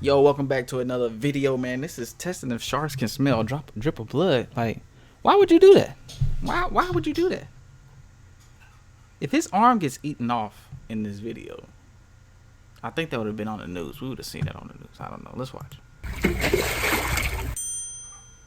Yo, welcome back to another video, man. This is testing if sharks can smell a drip of blood. Like, why would you do that? Why would you do that? If his arm gets eaten off in this video, I think that would have been on the news. We would have seen that on the news. I don't know. Let's watch.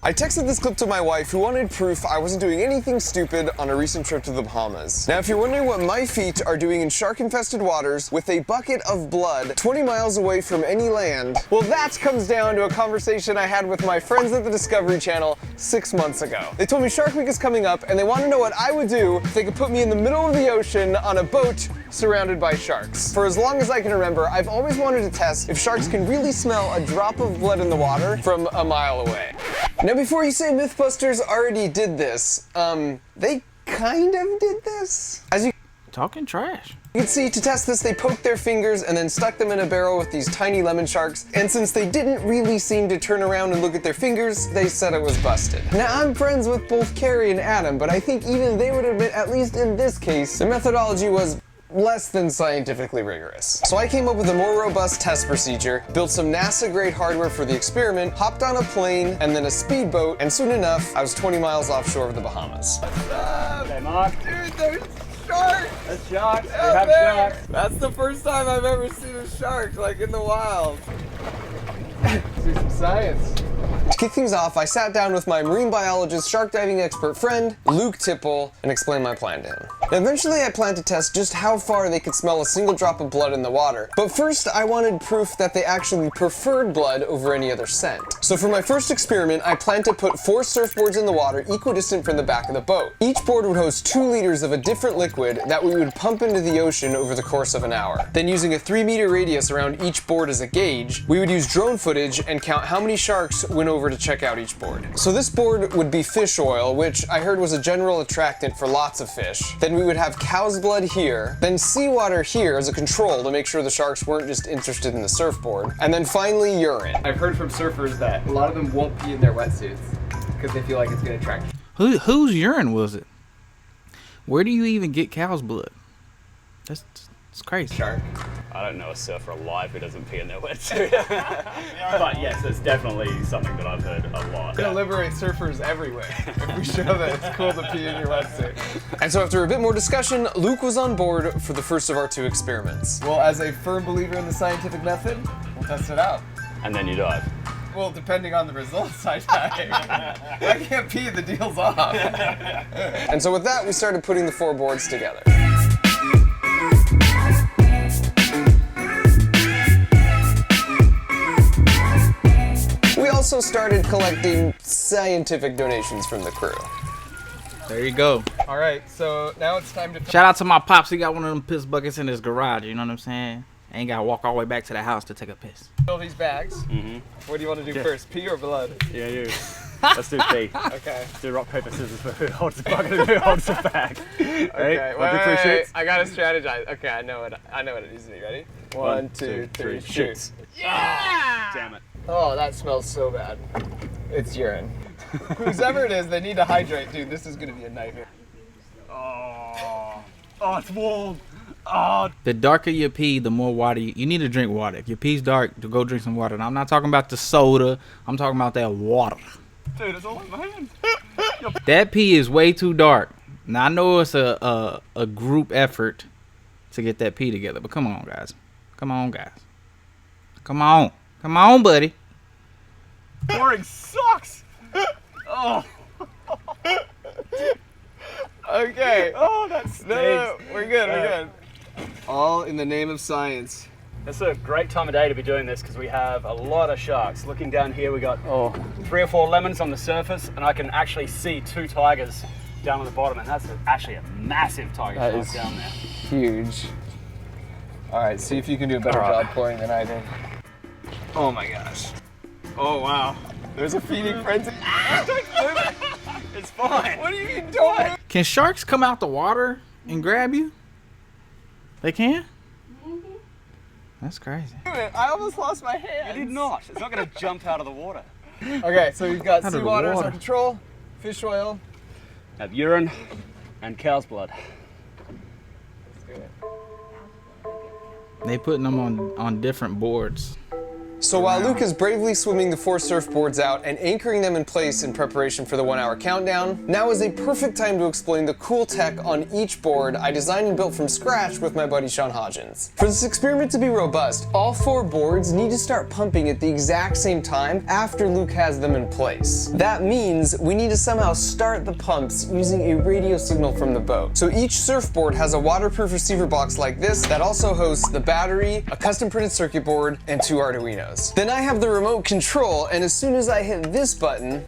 I texted this clip to my wife, who wanted proof I wasn't doing anything stupid on a recent trip to the Bahamas. Now, if you're wondering what my feet are doing in shark-infested waters with a bucket of blood 20 miles away from any land, well, that comes down to a conversation I had with my friends at the Discovery Channel 6 months ago. They told me Shark Week is coming up, and they want to know what I would do if they could put me in the middle of the ocean on a boat surrounded by sharks. For as long as I can remember, I've always wanted to test if sharks can really smell a drop of blood in the water from a mile away. Now, before you say Mythbusters already did this, they kind of did this. As you Talking trash. can see, to test this, they poked their fingers and then stuck them in a barrel with these tiny lemon sharks, and since they didn't really seem to turn around and look at their fingers, they said it was busted. Now, I'm friends with both Carrie and Adam, but I think even they would admit, at least in this case, the methodology was less than scientifically rigorous. So I came up with a more robust test procedure, built some NASA-grade hardware for the experiment, hopped on a plane, and then a speedboat, and soon enough, I was 20 miles offshore of the Bahamas. What's up? Hey, Mark. Dude, there's sharks! That's sharks. We Out have there. sharks. That's the first time I've ever seen a shark, like, in the wild. Do some science. To kick things off, I sat down with my marine biologist, shark diving expert friend, Luke Tipple, and explained my plan to him. Now, eventually, I planned to test just how far they could smell a single drop of blood in the water. But first, I wanted proof that they actually preferred blood over any other scent. So for my first experiment, I planned to put 4 surfboards in the water equidistant from the back of the boat. Each board would host 2 liters of a different liquid that we would pump into the ocean over the course of an hour. Then, using a 3-meter radius around each board as a gauge, we would use drone footage and count how many sharks went over to check out each board. So this board would be fish oil, which I heard was a general attractant for lots of fish. Then we would have cow's blood here, then seawater here as a control to make sure the sharks weren't just interested in the surfboard, and then finally urine. I've heard from surfers that a lot of them won't pee in their wetsuits because they feel like it's going to attract. Whose urine was it? Where do you even get cow's blood? That's crazy. Shark. I don't know a surfer alive who doesn't pee in their wetsuit. But yes, it's definitely something that I've heard a lot. It's gonna liberate surfers everywhere if we show that it's cool to pee in your wetsuit. And so after a bit more discussion, Luke was on board for the first of our 2 experiments. Well, as a firm believer in the scientific method, we'll test it out. And then you dive. Well, depending on the results, I can't pee, the deal's off. And so with that, we started putting the 4 boards together. We also started collecting scientific donations from the crew. There you go. All right, so now it's time to... Shout out to my pops. He got one of them piss buckets in his garage. You know what I'm saying? Ain't gotta walk all the way back to the house to take a piss. Fill these bags. Mm-hmm. What do you want to do first, pee or blood? Yeah, you. Let's do pee. Okay. Let's do rock, paper, scissors for who holds the bucket and who holds the bag. Okay, wait. I gotta strategize. Okay, I know what it needs to be. Ready? 1, 2, 3, shoot. Yeah! Damn it. Oh, that smells so bad. It's urine. Whoever it is, they need to hydrate. Dude, this is gonna be a nightmare. Oh, it's warm. Oh. The darker your pee, the more water you need to drink water. If your pee's dark, to go drink some water. And I'm not talking about the soda. I'm talking about that water. Dude, it's all in my hand. That pee is way too dark. Now I know it's a group effort to get that pee together, but come on, guys. Come on, guys. Come on, buddy. Boring sucks. Oh. Okay. Oh, that stinks. No, we're good. All in the name of science. It's a great time of day to be doing this because we have a lot of sharks. Looking down here, we got 3 or 4 lemons on the surface, and I can actually see 2 tigers down on the bottom, and that's actually a massive tiger shark down there. Huge. All right, see if you can do a better job pouring than I did. Oh my gosh. Oh wow. There's a feeding frenzy. It's fine. What are you doing? Can sharks come out the water and grab you? They can? That's crazy. I almost lost my hand. You did not. It's not going to jump out of the water. Okay, so we've got Out of the seawater as our water. control, fish oil. Have urine and cow's blood. They putting them on different boards. So while Luke is bravely swimming the 4 surfboards out and anchoring them in place in preparation for the 1-hour countdown, now is a perfect time to explain the cool tech on each board I designed and built from scratch with my buddy Sean Hodgins. For this experiment to be robust, all 4 boards need to start pumping at the exact same time after Luke has them in place. That means we need to somehow start the pumps using a radio signal from the boat. So each surfboard has a waterproof receiver box like this that also hosts the battery, a custom printed circuit board, and 2 Arduinos. Then I have the remote control, and as soon as I hit this button,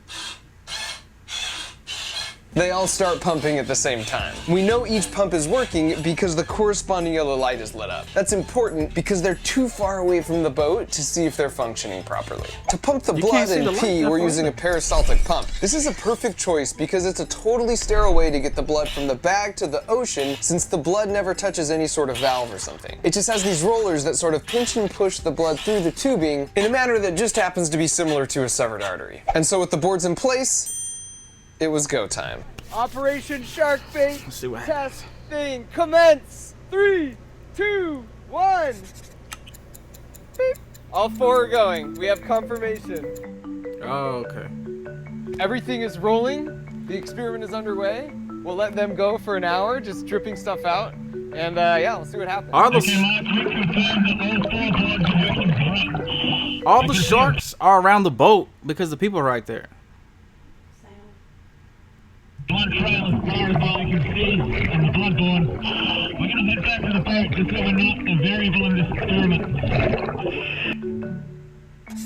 they all start pumping at the same time. We know each pump is working because the corresponding yellow light is lit up. That's important because they're too far away from the boat to see if they're functioning properly. To pump the blood and pee, we're using a peristaltic pump. This is a perfect choice because it's a totally sterile way to get the blood from the bag to the ocean, since the blood never touches any sort of valve or something. It just has these rollers that sort of pinch and push the blood through the tubing in a manner that just happens to be similar to a severed artery. And so with the boards in place, it was go time. Operation Shark Bait Let's see what happens. testing commence. 3, 2, 1. Beep. All 4 are going. We have confirmation. Oh, okay. Everything is rolling. The experiment is underway. We'll let them go for an hour, just dripping stuff out. And yeah, we'll see what happens. All the sharks are around the boat because the people are right there. Blood trail as far as all you can see on the blood board. We're going to head back to the boat just so we're not a variable in this experiment.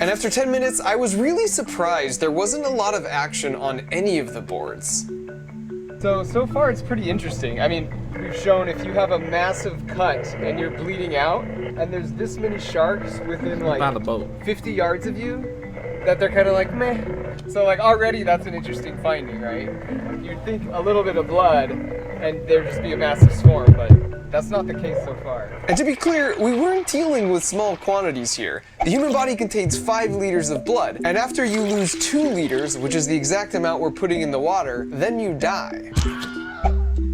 And after 10 minutes, I was really surprised there wasn't a lot of action on any of the boards. So far it's pretty interesting. I mean, we've shown if you have a massive cut and you're bleeding out, and there's this many sharks within like By the boat. 50 yards of you, that they're kind of like, meh. So like already that's an interesting finding, right? You'd think a little bit of blood and there'd just be a massive swarm, but that's not the case so far. And to be clear, we weren't dealing with small quantities here. The human body contains 5 liters of blood, and after you lose 2 liters, which is the exact amount we're putting in the water, then you die.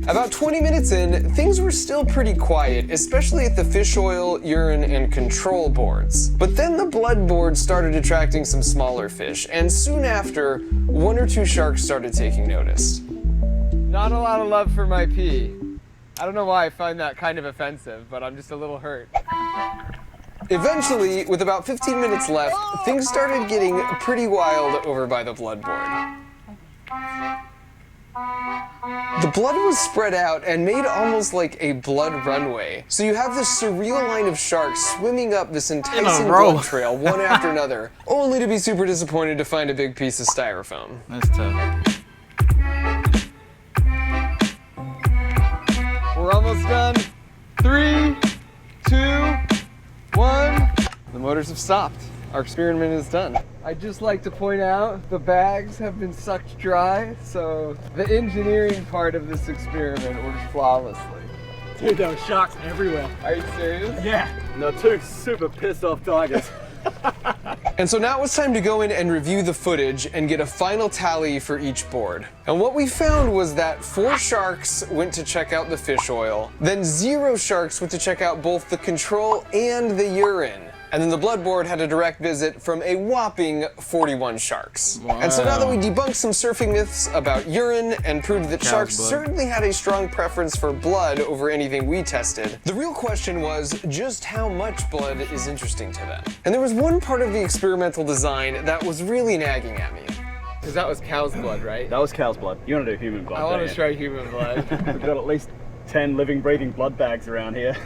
About 20 minutes in, things were still pretty quiet, especially at the fish oil, urine, and control boards. But then the blood board started attracting some smaller fish, and soon after, 1 or 2 sharks started taking notice. Not a lot of love for my pee. I don't know why I find that kind of offensive, but I'm just a little hurt. Eventually, with about 15 minutes left, things started getting pretty wild over by the blood board. The blood was spread out and made almost like a blood runway. So you have this surreal line of sharks swimming up this enticing blood trail one after another, only to be super disappointed to find a big piece of styrofoam. That's tough. We're almost done. 3, 2, 1. The motors have stopped. Our experiment is done. I'd just like to point out the bags have been sucked dry, so the engineering part of this experiment worked flawlessly. Dude, there were sharks everywhere. Are you serious? Yeah. And there were 2 super pissed off tigers. And so now it's time to go in and review the footage and get a final tally for each board. And what we found was that 4 sharks went to check out the fish oil, then 0 sharks went to check out both the control and the urine. And then the blood board had a direct visit from a whopping 41 sharks. Wow. And so now that we debunked some surfing myths about urine and proved that Cow's sharks blood. certainly had a strong preference for blood over anything we tested, the real question was just how much blood is interesting to them. And there was one part of the experimental design that was really nagging at me. Because that was cow's blood, right? That was cow's blood. You want to do human blood? I want don't to you? try human blood. We've got at least 10 living, breathing blood bags around here.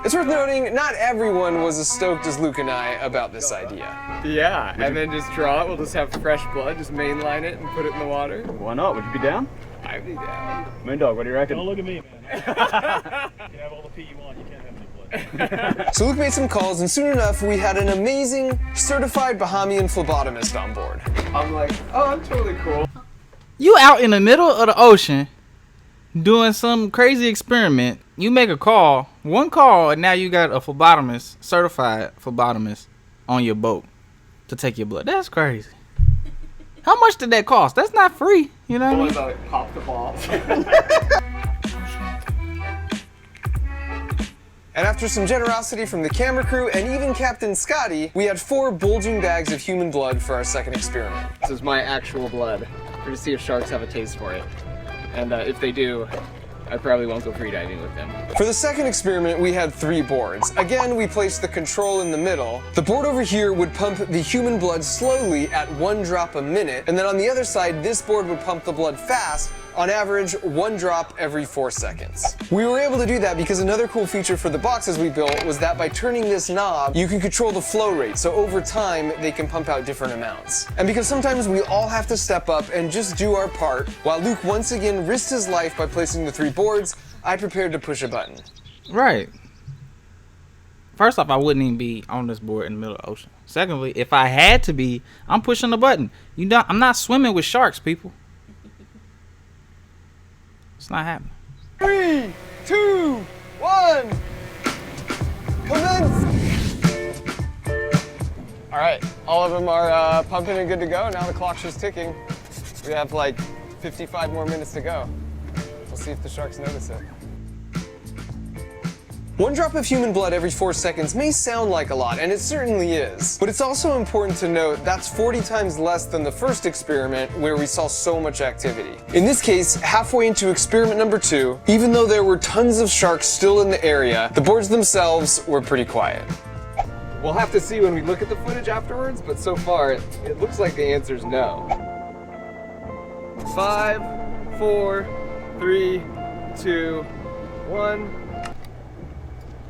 It's worth noting, not everyone was as stoked as Luke and I about this idea. Yeah, and then just draw it. We'll just have fresh blood, just mainline it and put it in the water. Why not? Would you be down? I'd be down. Moondog, what do you reckon? Don't look at me, man. You can have all the pee you want, you can't have any blood. So Luke made some calls, and soon enough, we had an amazing, certified Bahamian phlebotomist on board. I'm like, oh, I'm totally cool. You out in the middle of the ocean doing some crazy experiment. You make a call, 1 call, and now you got a phlebotomist, certified phlebotomist, on your boat to take your blood. That's crazy. How much did that cost? That's not free. You know what I mean? Pop the balls. And after some generosity from the camera crew and even Captain Scotty, we had 4 bulging bags of human blood for our second experiment. This is my actual blood. We're gonna see if sharks have a taste for it. And if they do, I probably won't go freediving with them. For the second experiment, we had 3 boards. Again, we placed the control in the middle. The board over here would pump the human blood slowly at 1 drop a minute, and then on the other side, this board would pump the blood fast, on average 1 drop every 4 seconds. We were able to do that because another cool feature for the boxes we built was that by turning this knob, you can control the flow rate, so over time, they can pump out different amounts. And because sometimes we all have to step up and just do our part, while Luke once again risked his life by placing the 3 boards, I prepared to push a button. Right. First off, I wouldn't even be on this board in the middle of the ocean. Secondly, if I had to be, I'm pushing the button. You know, I'm not swimming with sharks, people. It's not happening. 3, 2, 1, commence! All right, all of them are pumping and good to go. Now the clock's just ticking. We have like 55 more minutes to go. We'll see if the sharks notice it. 1 drop of human blood every 4 seconds may sound like a lot, and it certainly is. But it's also important to note that's 40 times less than the first experiment where we saw so much activity. In this case, halfway into experiment number 2, even though there were tons of sharks still in the area, the boards themselves were pretty quiet. We'll have to see when we look at the footage afterwards, but so far, it looks like the answer is no. 5, 4, 3, 2, 1.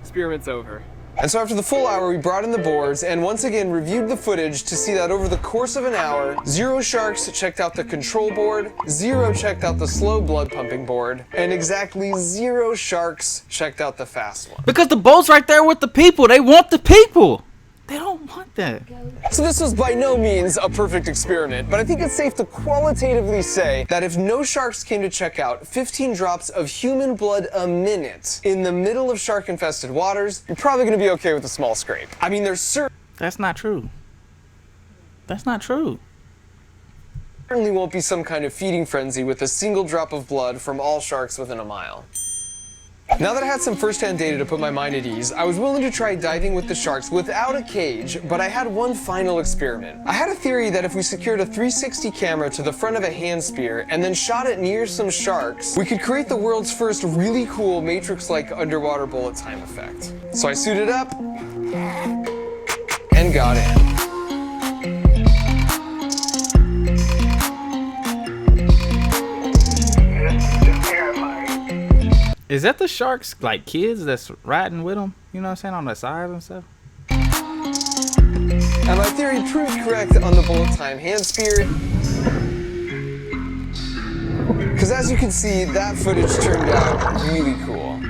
Experiment's over. And so after the full hour, we brought in the boards and once again reviewed the footage to see that over the course of an hour, 0 sharks checked out the control board, 0 checked out the slow blood pumping board, and exactly 0 sharks checked out the fast one. Because the boat's right there with the people. They want the people. They don't want that. So this was by no means a perfect experiment, but I think it's safe to qualitatively say that if no sharks came to check out 15 drops of human blood a minute in the middle of shark-infested waters, you're probably going to be okay with a small scrape. I mean, there's That's not true. That's not true. certainly won't be some kind of feeding frenzy with a single drop of blood from all sharks within a mile. Now that I had some first-hand data to put my mind at ease, I was willing to try diving with the sharks without a cage, but I had one final experiment. I had a theory that if we secured a 360 camera to the front of a hand spear and then shot it near some sharks, we could create the world's first really cool Matrix-like underwater bullet time effect. So I suited up and got in. Is that the sharks, like kids that's riding with them? You know what I'm saying? On the sides and stuff? And my theory proved correct on the bullet time hand spear. Because as you can see, that footage turned out really cool.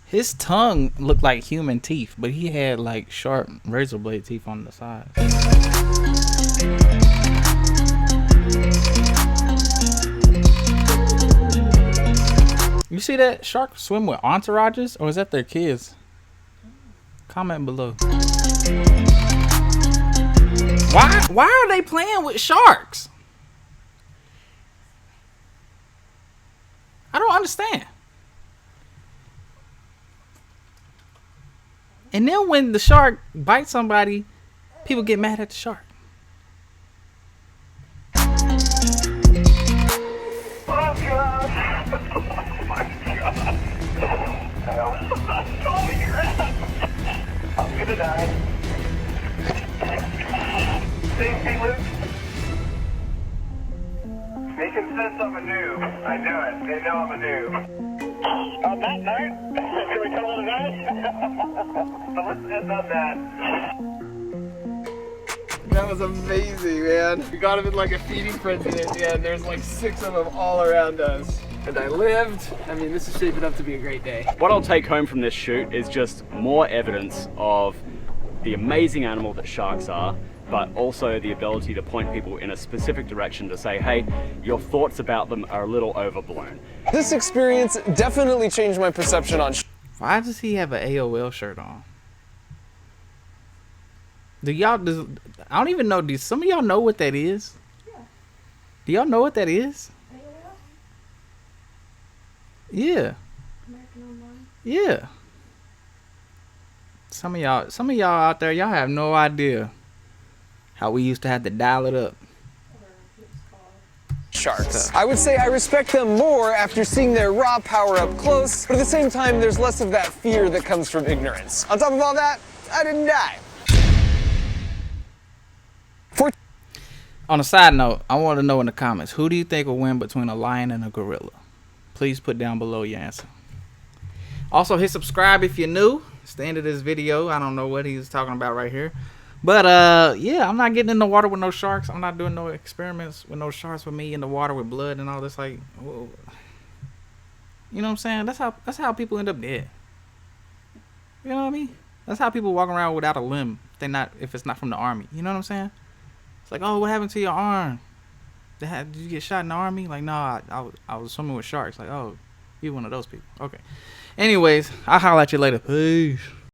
His tongue looked like human teeth, but he had like sharp razor blade teeth on the side. You see that shark swim with entourages, or is that their kids? Comment below. Why are they playing with sharks? I don't understand. And then when the shark bites somebody, people get mad at the shark. Oh God! Oh my God! Oh my, I'm gonna die. Safety, Luke. Making sense I'm a noob. I know it. They know I'm a noob. On that note, can we call it a night? So let's end on that. That was amazing, man. We got him in like a feeding frenzy at the end. There's like 6 of them all around us. And I lived. I mean, this is shaping up to be a great day. What I'll take home from this shoot is just more evidence of the amazing animal that sharks are, but also the ability to point people in a specific direction to say, hey, your thoughts about them are a little overblown. This experience definitely changed my perception on Why does he have an AOL shirt on? Do y'all? I don't even know. Do some of y'all know what that is? Yeah. Do y'all know what that is? AOL? Yeah. American Online. Yeah. Some of y'all out there, y'all have no idea how we used to have to dial it up. Sharks. I would say I respect them more after seeing their raw power up close, but at the same time, there's less of that fear that comes from ignorance. On top of all that, I didn't die. On a side note, I want to know in the comments, who do you think will win between a lion and a gorilla? Please put down below your answer. Also, hit subscribe if you're new. It's the end of this video. I don't know what he's talking about right here. But, yeah, I'm not getting in the water with no sharks. I'm not doing no experiments with no sharks with me in the water with blood and all this. Like, whoa. You know what I'm saying? That's how people end up dead. You know what I mean? That's how people walk around without a limb if it's not from the army. You know what I'm saying? It's like, oh, what happened to your arm? Did you get shot in the army? Like, no, I was swimming with sharks. Like, oh, you're one of those people. Okay. Anyways, I'll holler at you later. Peace.